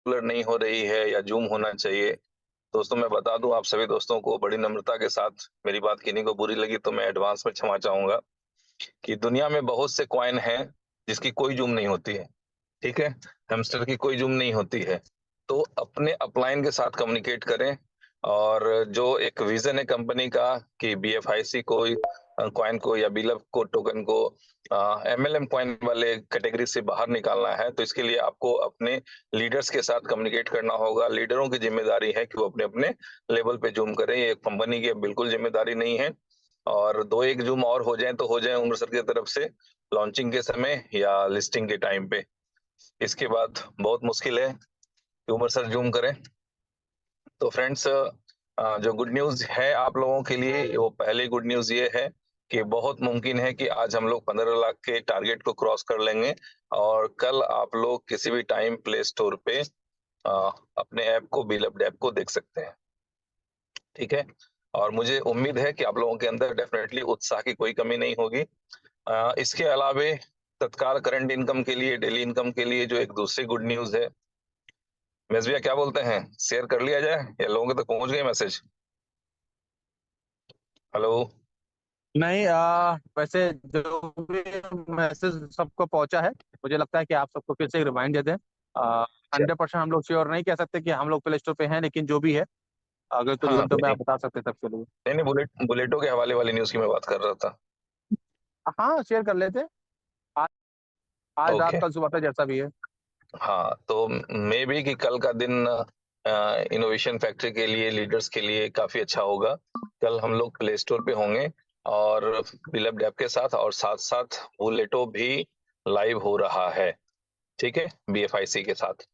Regular नहीं हो रही है या जूम होना चाहिए। दोस्तों मैं बता दूं आप सभी दोस्तों को बड़ी नम्रता के साथ, मेरी बात किन्हीं को बुरी लगी तो मैं एडवांस में क्षमा चाहूंगा, कि दुनिया में बहुत से कॉइन हैं जिसकी कोई जूम नहीं होती है। ठीक है, हैमस्टर की कोई जूम नहीं होती है। तो अपने अपलाइन के साथ कम्युनिकेट करें, और जो एक विजन है कंपनी का कि बीएफआईसी को कॉइन को या बीलअप को टोकन को एमएलएम कॉइन वाले कैटेगरी से बाहर निकालना है, तो इसके लिए आपको अपने लीडर्स के साथ कम्युनिकेट करना होगा। लीडरों की जिम्मेदारी है कि वो अपने अपने लेवल पे जूम करें, ये कंपनी की बिल्कुल जिम्मेदारी नहीं है। और दो एक जूम और हो जाए तो हो जाए उम्र सर की तरफ से, लॉन्चिंग के समय या लिस्टिंग के टाइम पे। इसके बाद बहुत मुश्किल है कि उमर सर जूम करें। तो फ्रेंड्स, जो गुड न्यूज है आप लोगों के लिए, वो पहली गुड न्यूज ये है कि बहुत मुमकिन है कि आज हम लोग 15 लाख के टारगेट को क्रॉस कर लेंगे, और कल आप लोग किसी भी टाइम प्ले स्टोर पे अपने ऐप को, बिलअप ऐप को देख सकते हैं। ठीक है, और मुझे उम्मीद है कि आप लोगों के अंदर डेफिनेटली उत्साह की कोई कमी नहीं होगी। इसके अलावे तत्काल करंट इनकम के लिए, डेली इनकम के लिए जो एक दूसरी गुड न्यूज है, मेज भैया क्या बोलते हैं, शेयर कर लिया जाए या लोगों तक पहुंच गए मैसेज? हेलो। नहीं, वैसे जो भी मैसेज सबको पहुंचा है, मुझे लगता है कि आप सबको फिर से एक रिमाइंड दे दें। अच्छा, 100% हम लोग श्योर नहीं कह सकते कि हम लोग प्ले स्टोर पे हैं, लेकिन जो भी है अगर कुछ हाँ घंटों में नहीं आप बता सकते हैं सबके लिए। नहीं नहीं, बुलेटो के हवाले वाली न्यूज की मैं बात कर रहा था। हाँ, शेयर कर लेते हैं। आज आज रात, ओके। कल सुबह तक, जैसा भी है। हाँ तो मे बी कि कल का दिन इनोवेशन फैक्ट्री के लिए, लीडर्स के लिए काफी अच्छा होगा। कल हम लोग प्ले स्टोर पे होंगे, और बिलअप ऐप के साथ, और साथ साथ बुलेटो भी लाइव हो रहा है। ठीक है, बीएफआईसी के साथ।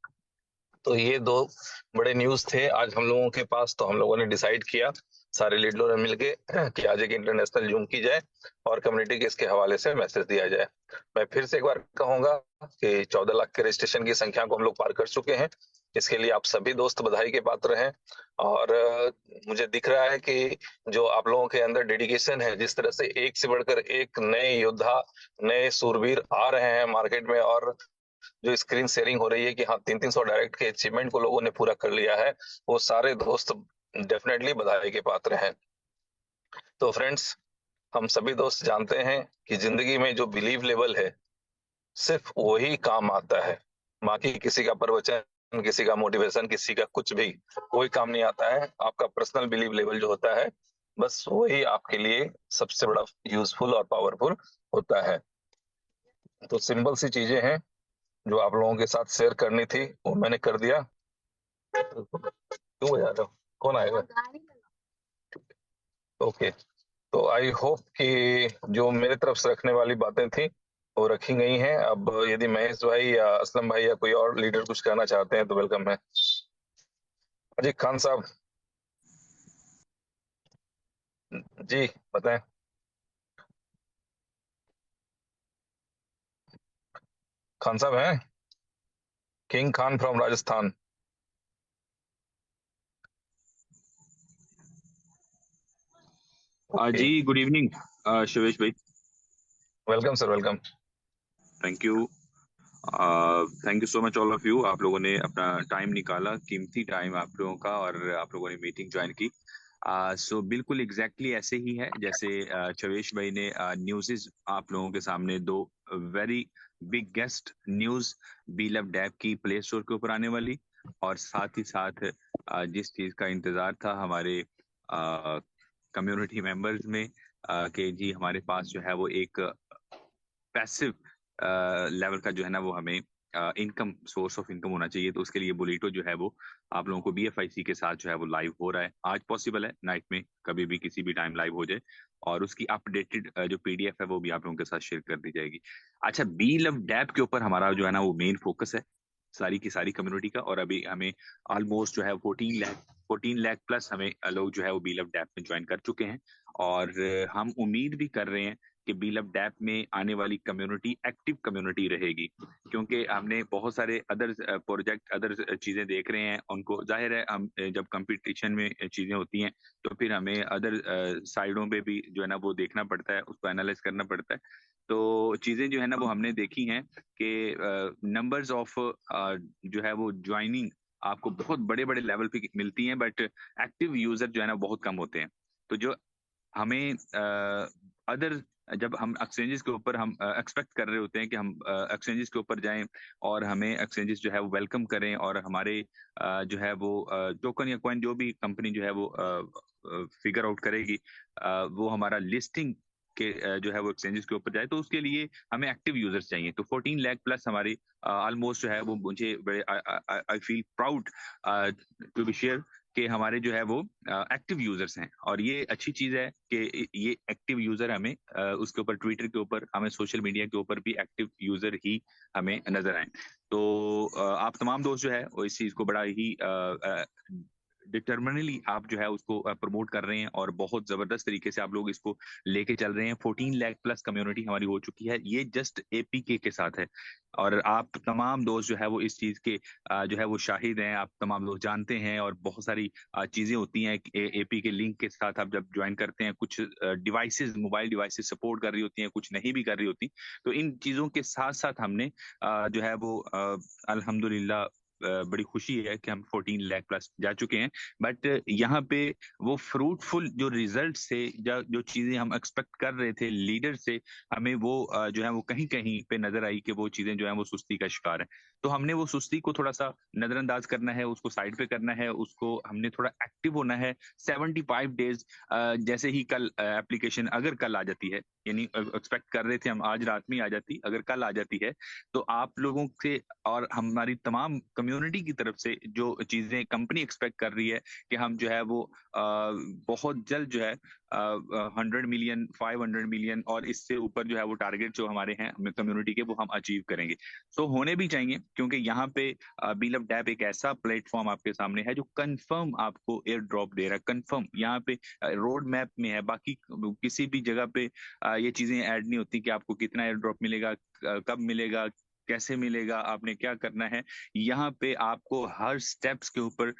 तो ये दो बड़े न्यूज थे आज हम लोगों के पास। तो हम लोगों ने डिसाइड किया सारे लीडरों ने मिलके कि आज एक इंटरनेशनल जूम की जाए, और कम्युनिटी के इसके हवाले से मैसेज दिया जाए। मैं फिर से एक बार कहूंगा कि 14 लाख के रजिस्ट्रेशन की संख्या को हम लोग पार कर चुके हैं। इसके लिए आप सभी दोस्त बधाई के पात्र हैं। और मुझे दिख रहा है कि जो आप लोगों के अंदर डेडिकेशन है, जिस तरह से एक से बढ़कर एक नए योद्धा, नए सूरवीर आ रहे हैं मार्केट में, और जो स्क्रीन शेयरिंग हो रही है कि हाँ 300 डायरेक्ट के अचीवमेंट को लोगों ने पूरा कर लिया है, वो सारे दोस्त डेफिनेटली बधाई के पात्र हैं। तो फ्रेंड्स, हम सभी दोस्त जानते हैं कि जिंदगी में जो बिलीव लेवल है, सिर्फ वही काम आता है। बाकी किसी का प्रवचन, किसी का मोटिवेशन, किसी का कुछ भी कोई काम नहीं आता है। आपका पर्सनल बिलीव लेवल जो होता है, बस वही आपके लिए सबसे बड़ा यूजफुल और पावरफुल होता है। तो सिंपल सी चीजें हैं जो आप लोगों के साथ शेयर करनी थी, वो मैंने कर दिया। क्यों बजा रहे हो, कौन आएगा? ओके। तो आई होप कि जो मेरे तरफ से रखने वाली बातें थी वो रखी गई हैं। अब यदि महेश भाई या असलम भाई या कोई और लीडर कुछ कहना चाहते हैं तो वेलकम है। अजी खान साहब, जी बताएं। खान साहब हैं? King Khan from Rajasthan. Okay, जी गुड इवनिंग शिवेश भाई। Welcome sir, welcome. Thank you. Thank you so much all of you. आप लोगों ने अपना टाइम निकाला, कीमती टाइम आप लोगों का, और आप लोगों ने मीटिंग ज्वाइन की। सो बिल्कुल एग्जैक्टली ऐसे ही है जैसे चवेश भाई ने न्यूज़ आप लोगों के सामने दो वेरी बिग गेस्ट न्यूज़ बीलअप डैप की प्ले स्टोर के ऊपर आने वाली, और साथ ही साथ जिस चीज़ का इंतजार था हमारे कम्युनिटी मेंबर्स में, कि जी हमारे पास जो है वो एक पैसिव लेवल का जो है ना वो हमें इनकम, सोर्स ऑफ इनकम होना चाहिए। तो उसके लिए बुलेटो जो है वो आप लोगों को बीएफआईसी के साथ जो है वो लाइव हो रहा है। आज पॉसिबल है नाइट में, कभी भी किसी भी टाइम लाइव हो जाए, और उसकी अपडेटेड जो पीडीएफ है वो भी आप लोगों के साथ शेयर कर दी जाएगी। अच्छा, बी लव डैप के ऊपर हमारा जो है ना वो मेन फोकस है सारी की सारी कम्युनिटी का, और अभी हमें ऑलमोस्ट जो है 14 लाख प्लस हमें लोग जो है वो बी लव डैप में ज्वाइन कर चुके हैं। और हम उम्मीद भी कर रहे हैं कि बीलअप डैप में आने वाली कम्युनिटी एक्टिव कम्युनिटी रहेगी, क्योंकि हमने बहुत सारे अदर प्रोजेक्ट, अदर चीजें देख रहे हैं। उनको जाहिर है हम जब कंपटीशन में चीजें होती हैं तो फिर हमें अदर साइडों पे भी जो है ना वो देखना पड़ता है, उसको एनालाइज करना पड़ता है। तो चीजें जो है ना वो हमने देखी हैं कि नंबर्स ऑफ जो है वो ज्वाइनिंग आपको बहुत बड़े बड़े लेवल पे मिलती हैं, बट एक्टिव यूजर जो है ना बहुत कम होते हैं। तो जो हमें अदर जब हम एक्सचेंजेस के ऊपर हम एक्सपेक्ट कर रहे होते हैं कि हम एक्सचेंजेस के ऊपर जाएं और हमें एक्सचेंजेस जो है वो वेलकम करें और हमारे जो है वो टोकन या कॉइन जो भी कंपनी जो है वो फिगर आउट करेगी वो हमारा लिस्टिंग के जो है वो एक्सचेंजेस के ऊपर जाए, तो उसके लिए हमें एक्टिव यूजर्स चाहिए। तो 14 लाख प्लस हमारी ऑलमोस्ट जो है वो मुझे बड़े I feel proud to be share कि हमारे जो है वो एक्टिव यूजर्स हैं। और ये अच्छी चीज है कि ये एक्टिव यूजर हमें उसके ऊपर ट्विटर के ऊपर हमें सोशल मीडिया के ऊपर भी एक्टिव यूजर ही हमें नजर आए। तो आप तमाम दोस्त जो है वो इस चीज को बड़ा ही डिटर्मिनली आप जो है उसको प्रमोट कर रहे हैं और बहुत जबरदस्त तरीके से आप लोग इसको लेके चल रहे हैं। 14 लाख प्लस कम्युनिटी हमारी हो चुकी है, ये जस्ट एपीके के साथ है। और आप तमाम दोस्त जो है वो इस चीज के जो है वो शाहिद हैं, आप तमाम लोग जानते हैं। और बहुत सारी चीजें होती हैं एपी के लिंक के साथ आप जब ज्वाइन करते हैं, कुछ डिवाइसेस मोबाइल डिवाइसेस सपोर्ट कर रही होती हैं, कुछ नहीं भी कर रही होती। तो इन चीजों के साथ साथ हमने जो है वो अल्हम्दुलिल्लाह बड़ी खुशी है कि हम 14 लाख प्लस जा चुके हैं। बट यहाँ पे वो फ्रूटफुल जो रिजल्ट से जो चीजें हम एक्सपेक्ट कर रहे थे लीडर से, हमें वो जो है वो कहीं कहीं पे नजर आई कि वो चीजें जो है वो सुस्ती का शिकार है। तो हमने वो सुस्ती को थोड़ा सा नजरअंदाज करना है, उसको साइड पे करना है, उसको हमने थोड़ा एक्टिव होना है। 75 डेज जैसे ही कल एप्लीकेशन अगर कल आ जाती है, यानी एक्सपेक्ट कर रहे थे हम आज रात में आ जाती, अगर कल आ जाती है तो आप लोगों से और हमारी तमाम कम्युनिटी की तरफ से जो चीजें कंपनी एक्सपेक्ट कर रही है कि हम जो है वो बहुत जल्द जो है 100 मिलियन 500 मिलियन और इससे ऊपर जो है वो टारगेट जो हमारे हैं कम्युनिटी के वो हम अचीव करेंगे। सो होने भी चाहिए, क्योंकि यहाँ पे बीलअप डैप एक ऐसा प्लेटफॉर्म आपके सामने है जो कंफर्म आपको एयर ड्रॉप दे रहा है। कंफर्म यहाँ पे रोड मैप में है, बाकी किसी भी जगह पे ये चीजें ऐड नहीं होती कि आपको कितना एयर ड्रॉप मिलेगा, कब मिलेगा, कैसे मिलेगा, आपने क्या करना है। यहाँ पे आपको हर स्टेप्स के ऊपर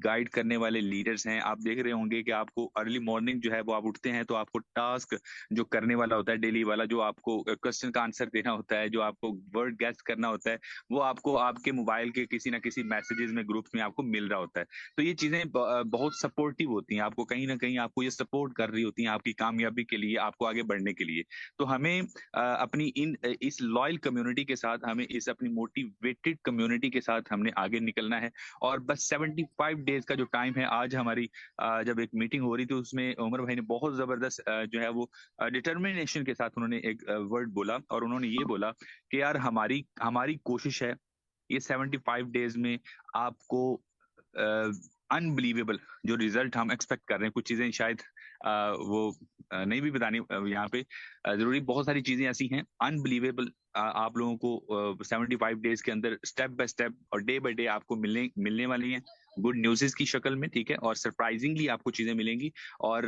गाइड करने वाले लीडर्स हैं। आप देख रहे होंगे कि आपको अर्ली मॉर्निंग जो है वो आप उठते हैं तो आपको टास्क जो करने वाला होता है डेली वाला, जो आपको क्वेश्चन का आंसर देना होता है, जो आपको वर्ड गैस करना होता है, वो आपको आपके मोबाइल के किसी ना किसी मैसेजेस में ग्रुप्स में आपको मिल रहा होता है। तो ये चीजें बहुत सपोर्टिव होती हैं, आपको कहीं ना कहीं आपको ये सपोर्ट कर रही होती हैं आपकी कामयाबी के लिए, आपको आगे बढ़ने के लिए। तो हमें अपनी इस लॉयल कम्युनिटी के साथ, हमें इस अपनी मोटिवेटेड कम्युनिटी के साथ हमने आगे निकलना है। और बस 75 डेज का जो टाइम है, आज हमारी जब एक मीटिंग हो रही थी उसमें उमर भाई ने बहुत जबरदस्त जो है वो डिटर्मिनेशन के साथ उन्होंने एक वर्ड बोला और उन्होंने ये बोला कि यार हमारी हमारी कोशिश है ये 75 डेज में आपको अनबिलीवेबल जो रिजल्ट हम एक्सपेक्ट कर रहे हैं, कुछ चीजें शायद वो नहीं भी बतानी यहाँ पे जरूरी, बहुत सारी चीजें ऐसी हैं अनबिलीवेबल आप लोगों को 75 डेज के अंदर स्टेप बाय स्टेप और डे बाय डे आपको मिलने मिलने वाली हैं, गुड न्यूज़ की शक्ल में, ठीक है। और सरप्राइजिंगली आपको चीजें मिलेंगी और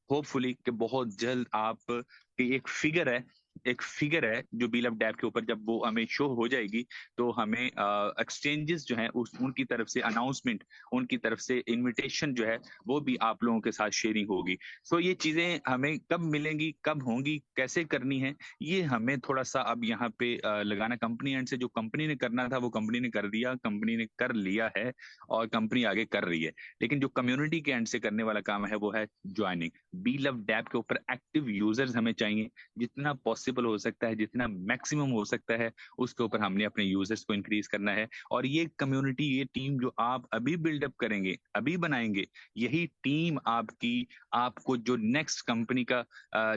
होपफुली कि बहुत जल्द आप की एक फिगर है जो बीलअप डैप के ऊपर जब वो हमें शो हो जाएगी तो हमें एक्सचेंजेस जो है उनकी तरफ से अनाउंसमेंट, उनकी तरफ से इनविटेशन जो है वो भी आप लोगों के साथ शेयरिंग होगी। सो ये चीजें हमें कब मिलेंगी, कब होंगी, कैसे करनी है, ये हमें थोड़ा सा अब यहाँ पे लगाना। कंपनी एंड से जो कंपनी ने करना था वो कंपनी ने कर दिया, कंपनी ने कर लिया है और कंपनी आगे कर रही है। लेकिन जो कम्युनिटी के एंड से करने वाला काम है वो है ज्वाइनिंग। बीलअप डैप के ऊपर एक्टिव यूजर्स हमें चाहिए, जितना पॉसिबल हो सकता है, जितना मैक्सिमम हो सकता है उसके ऊपर हमने अपने यूजर्स को इंक्रीज करना है। और ये कम्युनिटी, ये टीम जो आप अभी बिल्डअप करेंगे, अभी बनाएंगे, यही टीम आपकी आपको जो नेक्स्ट कंपनी का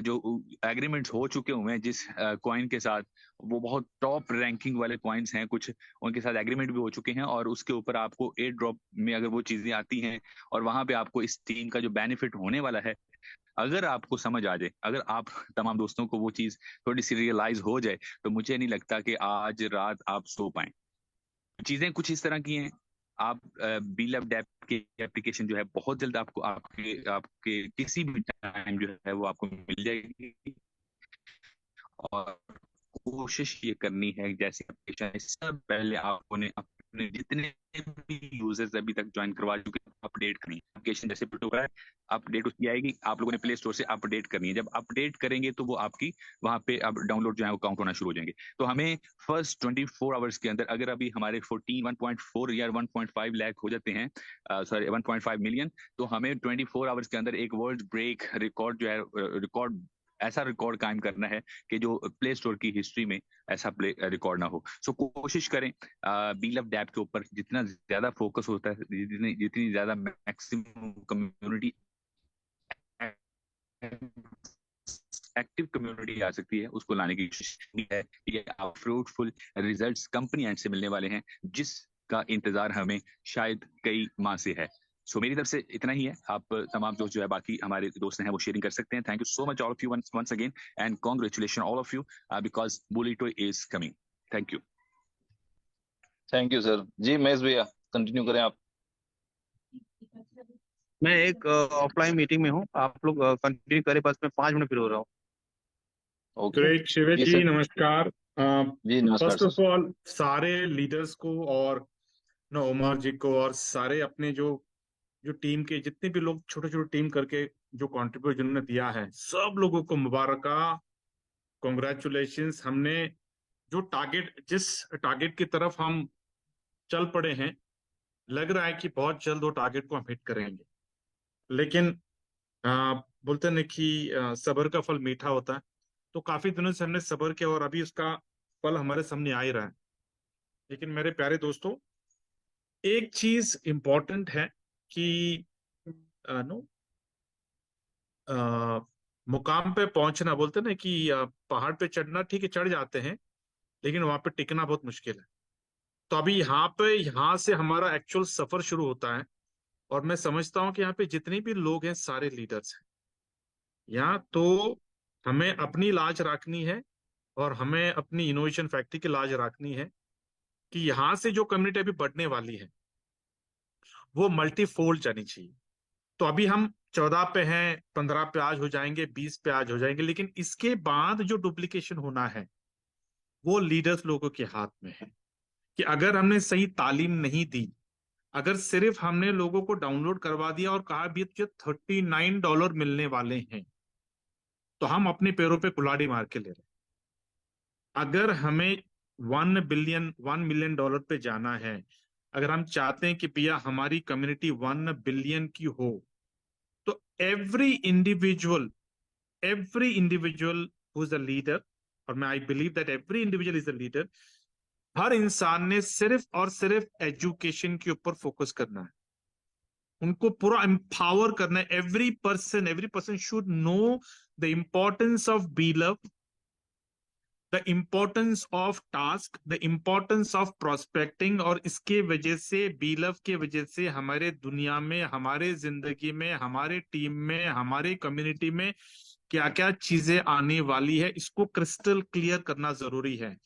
जो एग्रीमेंट्स हो चुके हुए हैं जिस कॉइन के साथ, वो बहुत टॉप रैंकिंग वाले कॉइन्स हैं, कुछ उनके साथ एग्रीमेंट भी हो चुके हैं और उसके ऊपर आपको एयर ड्रॉप में अगर वो चीजें आती हैं और वहां पे आपको इस टीम का जो बेनिफिट होने वाला है, अगर आपको समझ आ जाए, अगर आप तमाम दोस्तों को वो चीज थोड़ी सी रियलाइज हो जाए, तो मुझे नहीं लगता कि आज रात आप सो पाए। चीजें कुछ इस तरह की हैं। आप बीलअप डैप की एप्लीकेशन जो है बहुत जल्द आपको आपके आपके किसी भी टाइम जो है वो आपको मिल जाएगी। और कोशिश ये करनी है जैसे एप्लीकेशन इससे पहले आपने अपने जितने भी यूजर्स अभी तक ज्वाइन करवा चुके हैं, अपडेट करनी है। एप्लीकेशन जैसे पुट होगा अपडेट उसकी आएगी, आप लोगों ने प्ले स्टोर से अपडेट करनी है। जब अपडेट करेंगे तो वो आपकी वहां पे अब डाउनलोड जो है वो काउंट होना शुरू हो जाएंगे। तो हमें फर्स्ट 24 आवर्स के अंदर अगर अभी हमारे 1.4 या 1.5 लाख हो जाते हैं, सॉरी 1.5 मिलियन, तो हमें 24 आवर्स के अंदर एक वर्ल्ड ब्रेक रिकॉर्ड जो है ऐसा रिकॉर्ड कायम करना है कि जो प्ले स्टोर की हिस्ट्री में ऐसा प्ले रिकॉर्ड ना हो। सो कोशिश करें बी लव डैप के ऊपर जितना ज्यादा फोकस होता है, जितनी ज्यादा मैक्सिमम कम्युनिटी एक्टिव कम्युनिटी आ सकती है उसको लाने की कोशिश है। ये फ्रूटफुल रिजल्ट्स कंपनी एंड से मिलने वाले हैं जिसका इंतजार हमें शायद कई माह से है। सो मेरी तरफ से इतना ही है। आप तमाम दोस्त जो है बाकी हमारे दोस्त हैं वो शेयरिंग कर सकते हैं। Thank you so much all of you once again and congratulation all of you because बुलिटो is coming. Thank you. Thank you sir. जी महेश भैया कंटिन्यू करें आप। मैं एक ऑफलाइन मीटिंग में हूँ, आप लोग कंटिन्यू करें, बस मैं 5 मिनट फ्री हो रहा हूँ। ओके ग्रेट शिवेश जी जी, सर। नमस्कार। जी नमस्कार फर्स्ट ऑफ सर। ऑल सारे लीडर्स को और उमर जी को और सारे अपने जो जो टीम के जितने भी लोग छोटे छोटे टीम करके जो कंट्रीब्यूट जिन्होंने दिया है, सब लोगों को मुबारक, कॉन्ग्रेचुलेशंस। हमने जो जिस टारगेट की तरफ हम चल पड़े हैं, लग रहा है कि बहुत जल्द वो टारगेट को हम हिट करेंगे। लेकिन बोलते हैं कि सब्र का फल मीठा होता है। तो काफी दिनों से हमने सब्र किया और अभी उसका फल हमारे सामने आ ही रहा है। लेकिन मेरे प्यारे दोस्तों, एक चीज इंपॉर्टेंट है कि नो मुकाम पे पहुंचना, बोलते हैं ना कि पहाड़ पे चढ़ना ठीक है, चढ़ जाते हैं, लेकिन वहां पे टिकना बहुत मुश्किल है। तो अभी यहाँ से हमारा एक्चुअल सफर शुरू होता है। और मैं समझता हूँ कि यहाँ पे जितने भी लोग हैं सारे लीडर्स हैं यहाँ। तो हमें अपनी लाज रखनी है और हमें अपनी इनोवेशन फैक्ट्री की लाज रखनी है कि यहाँ से जो कम्युनिटी अभी बढ़ने वाली है वो मल्टीफोल्ड जानी चाहिए। तो अभी हम 14 पे हैं, 15 पे आज हो जाएंगे, 20 पे आज हो जाएंगे, लेकिन इसके बाद जो डुप्लीकेशन होना है वो लीडर्स लोगों के हाथ में है। कि अगर हमने सही तालीम नहीं दी, अगर सिर्फ हमने लोगों को डाउनलोड करवा दिया और कहा भी तुझे $39 मिलने वाले हैं, तो हम अपने पैरों पे कुल्हाड़ी मार के ले रहे हैं। अगर हमें 1 मिलियन डॉलर पे जाना है, अगर हम चाहते हैं कि भैया हमारी कम्युनिटी 1 बिलियन की हो, तो every individual who is a leader, और मैं I believe that every individual is a leader, हर इंसान ने सिर्फ और सिर्फ एजुकेशन के ऊपर फोकस करना है, उनको पूरा एम्पावर करना है। Every person should know the importance of be love, the importance of task, the importance of prospecting. और इसके वजह से, बी लव के वजह से हमारे दुनिया में, हमारे जिंदगी में, हमारे टीम में, हमारे कम्युनिटी में क्या क्या चीजें आने वाली है, इसको क्रिस्टल क्लियर करना जरूरी है।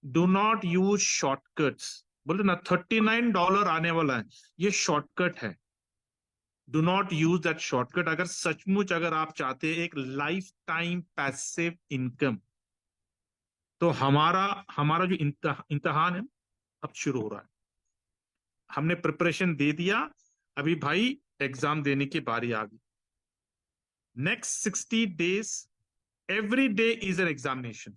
Do not use shortcuts. बोले ना $39 आने वाला है, ये शॉर्टकट है। Do not use that shortcut. अगर सचमुच अगर आप चाहते हैं एक लाइफ टाइम पैसिव इनकम, तो हमारा हमारा जो इम्तिहान है अब शुरू हो रहा है। हमने प्रिपरेशन दे दिया, अभी भाई एग्जाम देने की बारी आ गई। Next 60 days, every day is an examination.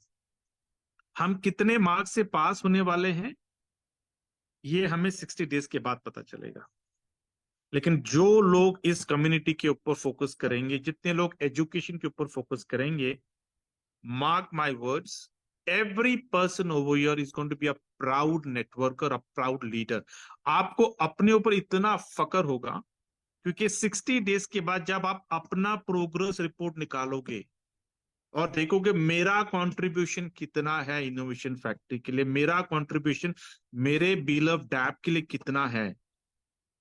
हम कितने मार्क्स से पास होने वाले हैं ये हमें 60 डेज के बाद पता चलेगा। लेकिन जो लोग इस कम्युनिटी के ऊपर फोकस करेंगे, जितने लोग एजुकेशन के ऊपर फोकस करेंगे, mark my words, every person over here is going to be a proud networker, a proud leader. आपको अपने ऊपर इतना फकर होगा, क्योंकि 60 डेज के बाद जब आप अपना प्रोग्रेस रिपोर्ट निकालोगे और देखोगे मेरा कंट्रीब्यूशन कितना है इनोवेशन फैक्ट्री के लिए, मेरा कंट्रीब्यूशन मेरे बीलव डैप के लिए कितना है,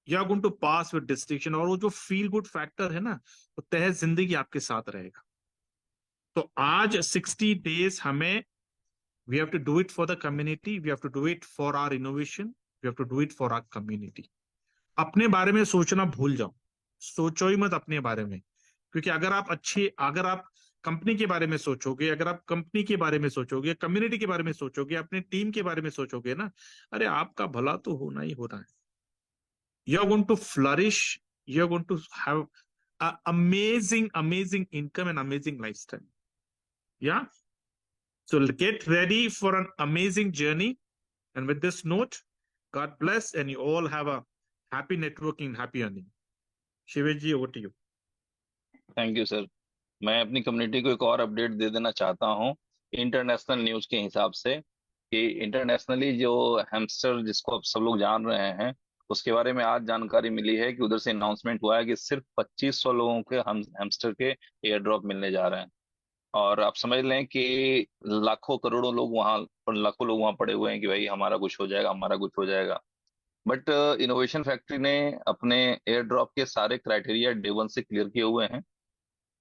you are going to pass with distinction. और वो जो फील गुड फैक्टर है ना, वो तह जिंदगी आपके साथ रहेगा। तो आज 60 डेज हमें, we have to do it for the community, we have to do it for our innovation, we have to do it for our community. अपने बारे में सोचना भूल जाओ, सोचो ही मत अपने बारे में। क्योंकि अगर आप कंपनी के बारे में सोचोगे, अगर आप कंपनी के बारे में सोचोगे, कम्युनिटी के बारे में सोचोगे, अपने टीम के बारे में सोचोगे ना, अरे आपका भला तो होना ही होना है। You are going to flourish you're going to have an amazing income and amazing lifestyle. Yeah. So get ready for an amazing journey. And with this note, God bless, and you all have a happy networking, happy earning. Shivaji, over to you. Thank you sir. मैं अपनी community को एक और update दे देना चाहता हूँ international news के हिसाब से, कि इंटरनेशनली जो हैमस्टर जिसको अब सब लोग जान रहे हैं, उसके बारे में आज जानकारी मिली है कि उधर से अनाउंसमेंट हुआ है कि सिर्फ 2500 लोगों के हैमस्टर के एयर ड्रॉप मिलने जा रहे हैं। और आप समझ लें कि लाखों करोड़ों लोग वहां, लाखों लोग वहां पड़े हुए हैं कि भाई हमारा कुछ हो जाएगा, हमारा कुछ हो जाएगा। बट इनोवेशन फैक्ट्री ने अपने एयर ड्रॉप के सारे क्राइटेरिया डे वन से क्लियर किए हुए हैं,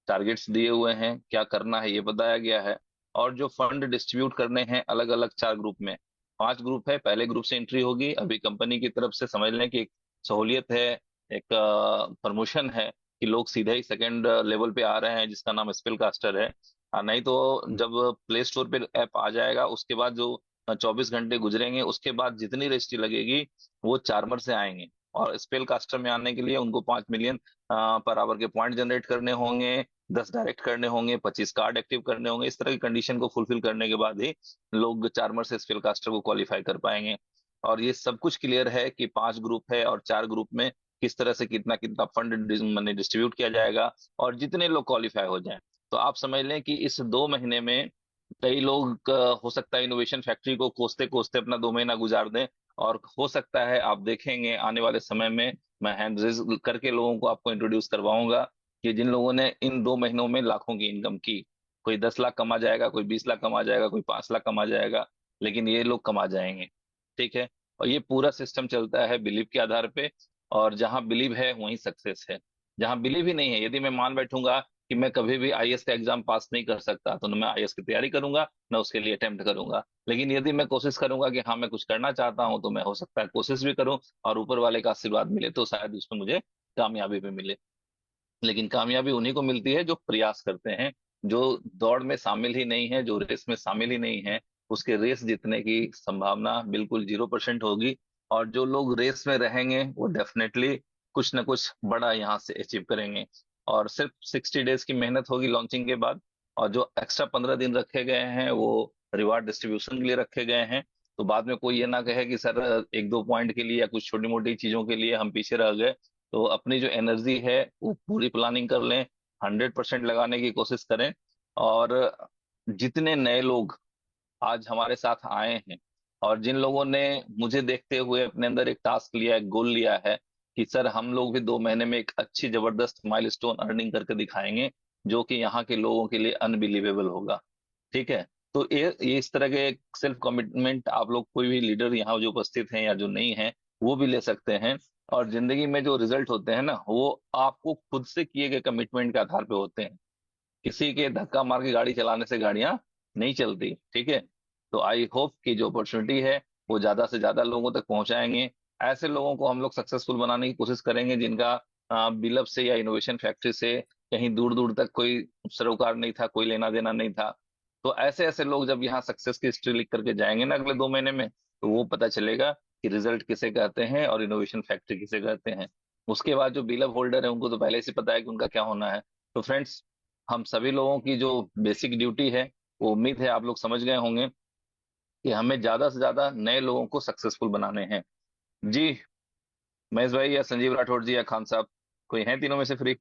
टारगेट्स दिए हुए हैं, क्या करना है ये बताया गया है। और जो फंड डिस्ट्रीब्यूट करने हैं अलग अलग 4 ग्रुप में, 5 ग्रुप है, पहले ग्रुप से एंट्री होगी। अभी कंपनी की तरफ से समझ लें कि एक सहूलियत है, एक प्रमोशन है कि लोग सीधे ही सेकंड लेवल पे आ रहे हैं जिसका नाम स्पेल कास्टर है। नहीं तो जब प्ले स्टोर पे ऐप आ जाएगा उसके बाद जो 24 घंटे गुजरेंगे उसके बाद जितनी रजिस्ट्री लगेगी वो चार्मर से आएंगे। और स्पेल कास्टर में आने के लिए उनको 5 मिलियन पर आवर के पॉइंट जनरेट करने होंगे, 10 डायरेक्ट करने होंगे, 25 कार्ड एक्टिव करने होंगे। इस तरह की कंडीशन को फुलफिल करने के बाद ही लोग चार्मर से स्पेल कास्टर को क्वालिफाई कर पाएंगे। और ये सब कुछ क्लियर है कि 5 ग्रुप है और 4 ग्रुप में किस तरह से कितना कितना फंड मैंने डिस्ट्रीब्यूट किया जाएगा और जितने लोग क्वालिफाई हो जाएं। तो आप समझ लें कि इस 2 महीने में कई लोग हो सकता है इनोवेशन फैक्ट्री को कोसते कोसते अपना 2 महीना गुजार दें। और हो सकता है आप देखेंगे आने वाले समय में मैं हैंड रेज करके लोगों को आपको इंट्रोड्यूस करवाऊंगा कि जिन लोगों ने इन 2 महीनों में लाखों की इनकम की, कोई 10 लाख कमा जाएगा, कोई 20 लाख कमा जाएगा, कोई 5 लाख कमा जाएगा, लेकिन ये लोग कमा जाएंगे। ठीक है। और ये पूरा सिस्टम चलता है बिलीव के आधार पे, और जहां बिलीव है वहीं सक्सेस है। जहां बिलीव ही नहीं है, यदि मैं मान बैठूंगा कि मैं कभी भी आईएएस का एग्जाम पास नहीं कर सकता, तो न मैं आईएएस की तैयारी करूंगा न उसके लिए अटेम्प्ट करूंगा। लेकिन यदि मैं कोशिश करूंगा कि हाँ मैं कुछ करना चाहता हूं, तो मैं हो सकता है कोशिश भी करूं और ऊपर वाले का आशीर्वाद मिले तो शायद उसमें मुझे कामयाबी भी मिले। लेकिन कामयाबी उन्हीं को मिलती है जो प्रयास करते हैं, जो दौड़ में शामिल ही नहीं है, जो रेस में शामिल ही नहीं है, उसके रेस जीतने की संभावना बिल्कुल 0% होगी। और जो लोग रेस में रहेंगे वो डेफिनेटली कुछ ना कुछ बड़ा यहाँ से अचीव करेंगे। और सिर्फ 60 डेज की मेहनत होगी लॉन्चिंग के बाद, और जो एक्स्ट्रा 15 दिन रखे गए हैं वो रिवार्ड डिस्ट्रीब्यूशन के लिए रखे गए हैं। तो बाद में कोई ये ना कहे कि सर 1-2 पॉइंट के लिए या कुछ छोटी मोटी चीजों के लिए हम पीछे रह गए। तो अपनी जो एनर्जी है वो पूरी प्लानिंग कर लें, 100% लगाने की कोशिश करें। और जितने नए लोग आज हमारे साथ आए हैं और जिन लोगों ने मुझे देखते हुए अपने अंदर एक टास्क लिया है, गोल लिया है कि सर हम लोग भी 2 महीने में एक अच्छी जबरदस्त माइलस्टोन अर्निंग करके दिखाएंगे जो कि यहाँ के लोगों के लिए अनबिलीवेबल होगा। ठीक है। तो ये इस तरह के सेल्फ कमिटमेंट आप लोग कोई भी लीडर यहाँ जो उपस्थित हैं या जो नहीं है वो भी ले सकते हैं। और जिंदगी में जो रिजल्ट होते हैं ना वो आपको खुद से किए गए कमिटमेंट के आधार पे होते हैं। किसी के धक्का मार के गाड़ी चलाने से गाड़ियां नहीं चलती। ठीक है। तो आई होप कि जो अपॉर्चुनिटी है वो ज्यादा से ज्यादा लोगों तक पहुंचाएंगे। ऐसे लोगों को हम लोग सक्सेसफुल बनाने की कोशिश करेंगे जिनका बिलअप से या इनोवेशन फैक्ट्री से कहीं दूर दूर तक कोई सरोकार नहीं था, कोई लेना देना नहीं था। तो ऐसे ऐसे लोग जब यहाँ सक्सेस की हिस्ट्री लिख करके जाएंगे ना अगले 2 महीने में, तो वो पता चलेगा कि रिजल्ट किसे कहते हैं और इनोवेशन फैक्ट्री किसे कहते हैं। उसके बाद जो बिलअप होल्डर है उनको तो पहले से पता है कि उनका क्या होना है। तो फ्रेंड्स, हम सभी लोगों की जो बेसिक ड्यूटी है वो उम्मीद है आप लोग समझ गए होंगे कि हमें ज्यादा से ज्यादा नए लोगों को सक्सेसफुल बनाने हैं। जी महेश भाई या संजीव राठौड़ जी या खान साहब, कोई हैं तीनों में से फ्री?